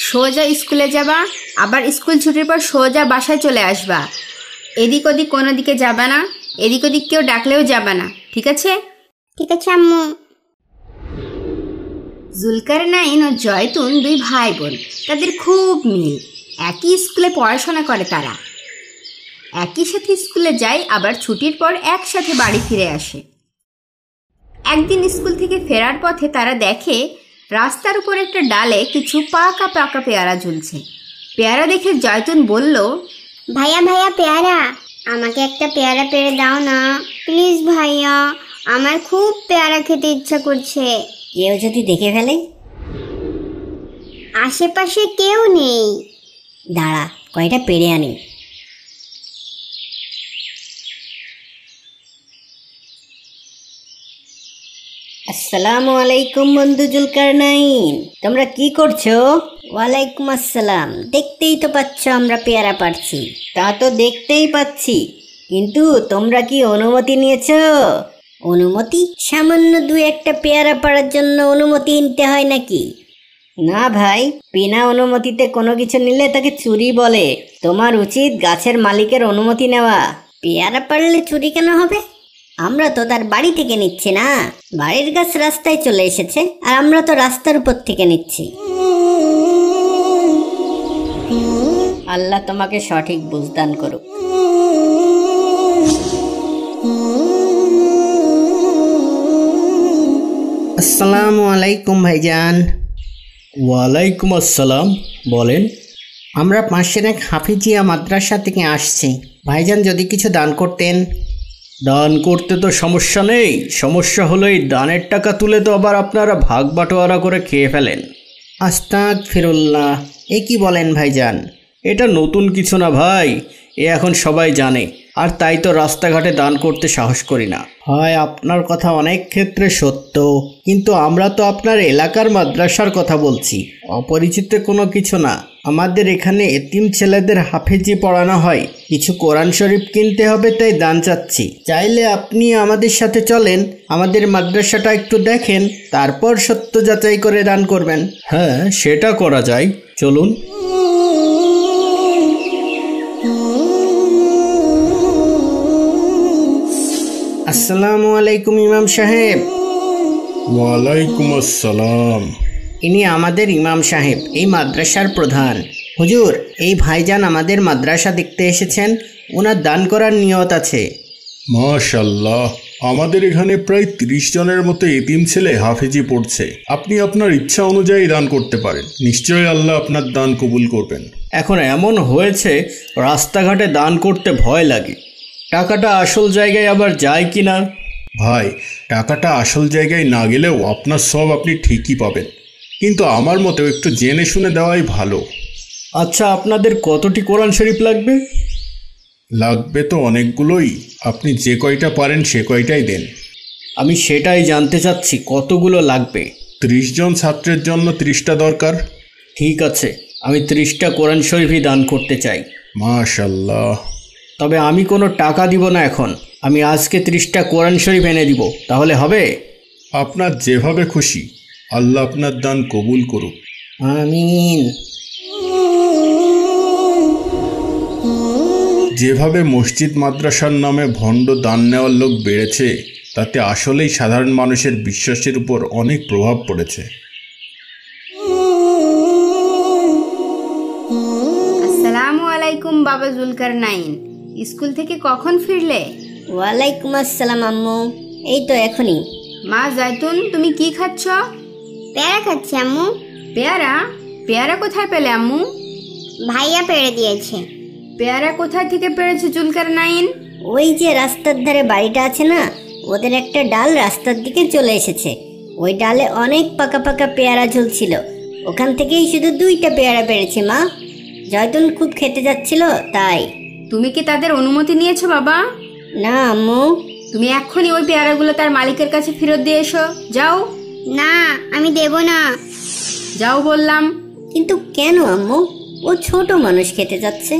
সোজা স্কুলে যাবা, আবার স্কুল ছুটির পর সোজা বাসায় চলে আসবা। এদিক ওদিক কোনো দিকে যাবা না, এদিক ওদিক কেউ ডাকলেও যাবা না, ঠিক আছে? ঠিক আছে আম্মু। জুলকারনাইন ও জয়তুন দুই ভাই বোন, তাদের খুব মিল। একই স্কুলে পড়াশোনা করে তারা, একই সাথে স্কুলে যায়, আবার ছুটির পর একসাথে বাড়ি ফিরে আসে। একদিন স্কুল থেকে ফেরার পথে তারা দেখে রাস্তার উপর একটা ডালে কিছু পাকা পাকা পেয়ারা ঝুলছে। পেয়ারা দেখে জয়তুন বলল, ভাইয়া ভাইয়া পেয়ারা, আমাকে একটা পেয়ারা পেড়ে দাও না প্লিজ ভাইয়া, আমার খুব পেয়ারা খেতে ইচ্ছা করছে। কেউ যদি দেখে ফেলে? আশেপাশে কেউ নেই। দাঁড়া, কয়টা পেড়ে আনি। আসসালামু আলাইকুম বন্ধু জুলকারনাইন, তোমরা কি করছো? ওয়ালাইকুম আসসালাম। দেখতেই তো পাচ্ছ আমরা পেয়ারা পাড়ছি। তা তো দেখতেই পাচ্ছি, কিন্তু তোমরা কি অনুমতি নিয়েছো? অনুমতি? সামান্য দু একটা পেয়ারা পাড়ার জন্য অনুমতি নিতে হয় নাকি? না ভাই, বিনা অনুমতিতে কোনো কিছু নিলে তাকে চুরি বলে। তোমার উচিত গাছের মালিকের অনুমতি নেওয়া। পেয়ারা পাড়লে চুরি কেন হবে? আমরা তো তার বাড়ি থেকে নিচ্ছি না, বাড়ির গাছ রাস্তায় চলে এসেছে, আর আমরা তো রাস্তার উপর থেকে নিচ্ছি। আল্লাহ তোমাকে সঠিক বুঝদান করুক। আসসালামু আলাইকুম ভাইজান। ওয়ালাইকুম আসসালাম, বলেন। আমরা পাশের এক হাফিজিয়া মাদ্রাসা থেকে আসছি। ভাইজান যদি কিছু দান করতেন। দান করতে তো সমস্যা নেই, সমস্যা হলো এই দানের টাকা তুলে তো আবার আপনারা ভাগ বাটোয়ারা করে খেয়ে ফেলেন। আস্তাগফিরুল্লাহ, এ কি বলেন ভাইজান? এটা নতুন কিছু না ভাই, এ এখন সবাই জানে, আর তাই তো রাস্তাঘাটে দান করতে সাহস করি না। হয় আপনার কথা অনেক ক্ষেত্রে সত্য, কিন্তু আমরা তো আপনার এলাকার মাদ্রাসার কথা বলছি, অপরিচিত কোনো কিছু না। আমাদের এখানে এতিম ছেলেদের হাফেজি পড়ানো হয়, কিছু কোরআন শরীফ কিনতে হবে, তাই দান চাচ্ছি। চাইলে আপনি আমাদের সাথে চলেন, আমাদের মাদ্রাসাটা একটু দেখেন, তারপর সত্য যাচাই করে দান করবেন। হ্যাঁ, সেটা করা যায়, চলুন। আসসালামু আলাইকুম ইমাম সাহেব। ওয়ালাইকুম আসসালাম। ইনি আমাদের ইমাম সাহেব, এই মাদ্রাসার প্রধান। হুজুর, এই ভাইজান আমাদের মাদ্রাসা দেখতে এসেছেন, ওনার দান করার নিয়ত আছে। মাশাআল্লাহ, আমাদের এখানে প্রায় 30 জনের মতো এতিম ছেলে হাফেজি পড়ছে। আপনি আপনার ইচ্ছা অনুযায়ী দান করতে পারেন, নিশ্চয়ই আল্লাহ আপনার দান কবুল করবেন। এখন এমন হয়েছে রাস্তাঘাটে দান করতে ভয় লাগে, টাকাটা আসল জায়গায় আবার যায় কি না। ভাই, টাকাটা আসল জায়গায় না গেলেও আপনার সব আপনি ঠিকই পাবেন, কিন্তু আমার মতেও একটু জেনে শুনে দেওয়াই ভালো। আচ্ছা, আপনাদের কতটি কোরআন শরীফ লাগবে? লাগবে তো অনেকগুলোই, আপনি যে কয়টা পারেন সে কয়টাই দেন। আমি সেটাই জানতে চাচ্ছি, কতগুলো লাগবে? 30 জন ছাত্রের জন্য 30টা দরকার। ঠিক আছে, আমি 30টা কোরআন শরীফই দান করতে চাই। মাশাআল্লাহ। তবে আমি কোনো টাকা দিব না এখন, আমি আজকে 30টা কোরআন শরীফ এনে দিব, তাহলে হবে? আপনার যেভাবে খুশি, আল্লাহ আপনার দান কবুল করুক। আমিন। যেভাবে মসজিদ মাদ্রাসার নামে ভণ্ড দান নেওয়ার লোক বেড়েছে, তাতে আসলেই সাধারণ মানুষের বিশ্বাসের উপর অনেক প্রভাব পড়েছে। আসসালামু আলাইকুম বাবা জুলকারনাইন, স্কুল থেকে কখন ফিরলে? ওয়ালাইকুম আসসালাম আম্মু, এই তো এখনই। মা জয়তুন, তুমি কি খাচ্ছ? পেয়ারা খাচ্ছি আম্মু। পেয়ারা? পেয়ারা কোথায় পেলে আম্মু? ভাইয়া পেড়ে দিয়েছে। পেয়ারা কোথায় থেকে পেরেছে জুলকারনাইন? ওই যে রাস্তার ধারে বাড়িটা আছে না, ওদের একটা ডাল রাস্তার দিকে চলে এসেছে, ওই ডালে অনেক পাকা পাকা পেয়ারা ঝুলছিল, ওখান থেকেই শুধু 2টা পেয়ারা পেরেছি মা। জয়তুন খুব খেতে যাচ্ছিল তাই। তুমি কি তাদের অনুমতি নিয়েছো বাবা? না আম্মু। তুমি এক্ষুনি ওই পেয়ারাগুলো তার মালিকের কাছে ফেরত দিয়ে এসো, যাও। না, আমি দেব না। যাও বললাম। কিন্তু কেন আম্মু? ও ছোট মানুষ, খেতে যাচ্ছে।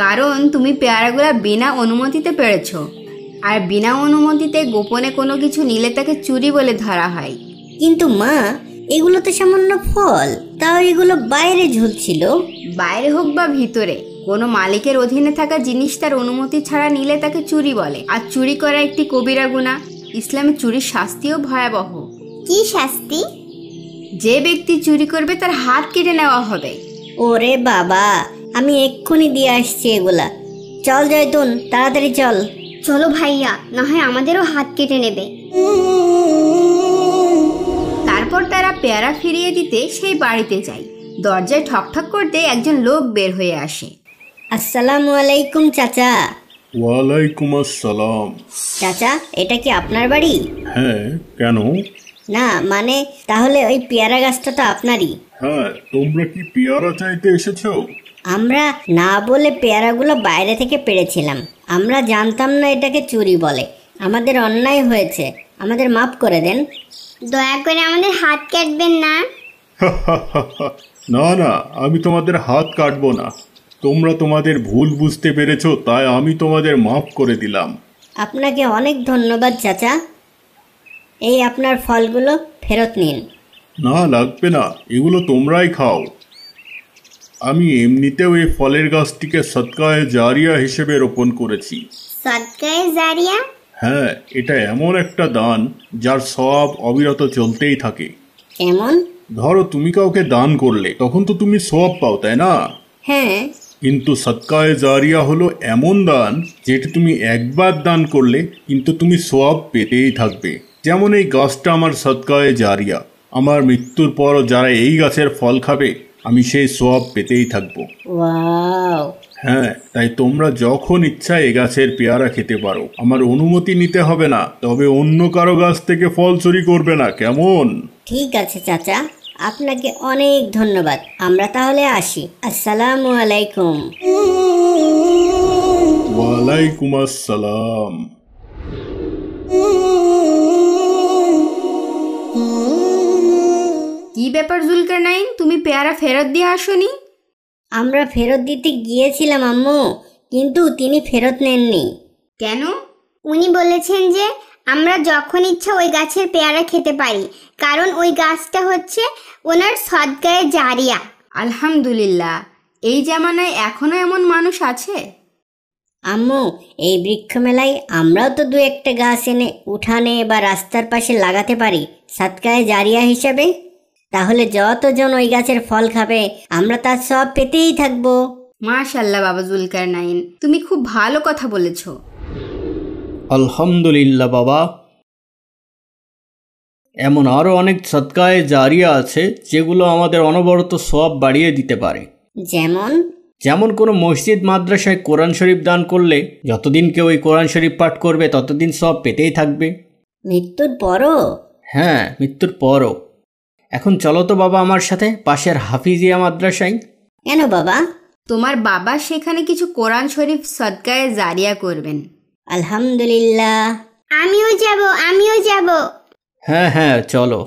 কারণ তুমি পেয়ারাগুলো বিনা অনুমতিতে পেরেছো, আর বিনা অনুমতিতে গোপনে কোনো কিছু নিলে তাকে চুরি বলে ধরা হয়। কিন্তু মা, এগুলো তো সামান্য ফল। তাও এগুলো বাইরে ঝুলছিল। বাইরে হোক বা ভিতরে, কোনো মালিকের অধীনে থাকা জিনিস তার অনুমতি ছাড়া নিলে তাকে চুরি বলে। আর চুরি করা একটি কবিরা গুনাহ। ইসলামে চুরির শাস্তিও ভয়াবহ। কি শাস্তি? যে ব্যক্তি চুরি করবে তার হাত কেটে নেওয়া হবে। ওরে বাবা, আমি এক্ষুনি দিয়ে আসছি এগুলা। চল জয়তুন, তাড়াতাড়ি চল। চলো ভাইয়া, না হয় আমাদেরও হাত কেটে নেবে। তারপর তারা পেয়ারা ফিরিয়ে দিতে সেই বাড়িতে যায়। দরজায় ঠকঠক করতে একজন লোক বের হয়ে আসে। আসসালামু আলাইকুম চাচা। ওয়ালাইকুম আসসালাম। চাচা, এটা কি আপনার বাড়ি? হ্যাঁ, কেন? না মানে, তাহলে ওই পেয়ারা গাছটা তো আপনারই। হ্যাঁ, তোমরা কি পেয়ারা চাইতে এসেছো? আমরা না বলে পেয়ারাগুলো বাইরে থেকে পেড়েছিলাম। আমরা জানতাম না এটাকে চুরি বলে। আমাদের অন্যায় হয়েছে, আমাদের মাফ করে দেন। দয়া করে আমাদের হাত কাটবেন না। না না, আমি তোমাদের হাত কাটবো না। তোমরা তোমাদের ভুল বুঝতে পেরেছো, তাই আমি তোমাদের মাফ করে দিলাম। আপনাকে অনেক ধন্যবাদ চাচা। এই আপনার ফলগুলো ফেরত নিন। না, লাগবে না, এগুলো তোমরাই খাও। আমি এমনিতেও এই ফলের গাছটিকে সদকায়ে জারিয়া হিসেবে রোপণ করেছি। সদকায়ে জারিয়া? হ্যাঁ, এটা এমন একটা দান যার সওয়াব অবিরত চলতেই থাকে। কেমন? ধরো তুমি কাউকে দান করলে, তখন তো তুমি সওয়াব পাও, তাই না? হ্যাঁ। কিন্তু সদকায়ে জারিয়া হলো এমন দান যেটা তুমি একবার দান করলে কিন্তু তুমি সওয়াব পেতেই থাকবে। যেমন এই গাছটা আমার সদকায়ে জারিয়া। আমার মৃত্যুর পরও যারা এই গাছের ফল খাবে, আমি সেই সওয়াব পেতেই থাকবো। ওয়াও। হ্যাঁ, তাই তোমরা যখন ইচ্ছা এ গাছের পেয়ারা খেতে পারো। আমার অনুমতি নিতে হবে না, তবে অন্য কারো গাছ থেকে ফল চুরি করবে না, কেমন? ঠিক আছে চাচা, আপনাকে অনেক ধন্যবাদ। আমরা তাহলে আসি। আসসালামু আলাইকুম। ওয়ালাইকুম আসসালাম। কি ব্যাপার জুলকারনাইন, তুমি পেয়ারা ফেরত দিয়ে আসোনি? আমরা ফেরত দিতে গিয়েছিলাম আম্মু, কিন্তু তিনি ফেরত নেননি। কেন? উনি বলেছেন যে আমরা যখন ইচ্ছা ওই গাছের পেয়ারা খেতে পারি, কারণ ওই গাছটা হচ্ছে ওনার সদকায়ে জারিয়া। আলহামদুলিল্লাহ, এই জামানায় এখনো এমন মানুষ আছে? আম্মু, এই বৃক্ষ মেলায় আমরাও তো দু একটা গাছ এনে উঠানে বা রাস্তার পাশে লাগাতে পারি সদকায়ে জারিয়া হিসাবে। তাহলে যতজন ওই গাছের ফল খাবে, আমরা তার সব পেতেই থাকবো। মাশাআল্লাহ বাবা জুলকারনাইন, তুমি খুব ভালো কথা বলেছো। আলহামদুলিল্লাহ বাবা। এমন আরও অনেক সদকায়ে জারিয়া আছে যেগুলো আমাদের অনবরত সওয়াব বাড়িয়ে দিতে পারে। যেমন কোনো মসজিদ মাদ্রাসায় কোরআন শরীফ দান করলে যতদিন কেউ ওই কোরআন শরীফ পাঠ করবে ততদিন সওয়াব পেতেই থাকবে। মৃত্যুর পরও? হ্যাঁ, মৃত্যুর পরও। এখন চলো তো বাবা আমার সাথে পাশের হাফিজিয়া মাদ্রাসায়। কেন বাবা? তোমার বাবা সেখানে কিছু কোরআন শরীফ সদকায়ে জারিয়া করবেন। আলহামদুলিল্লাহ। আমিও যাব। হ্যাঁ হ্যাঁ, চলো।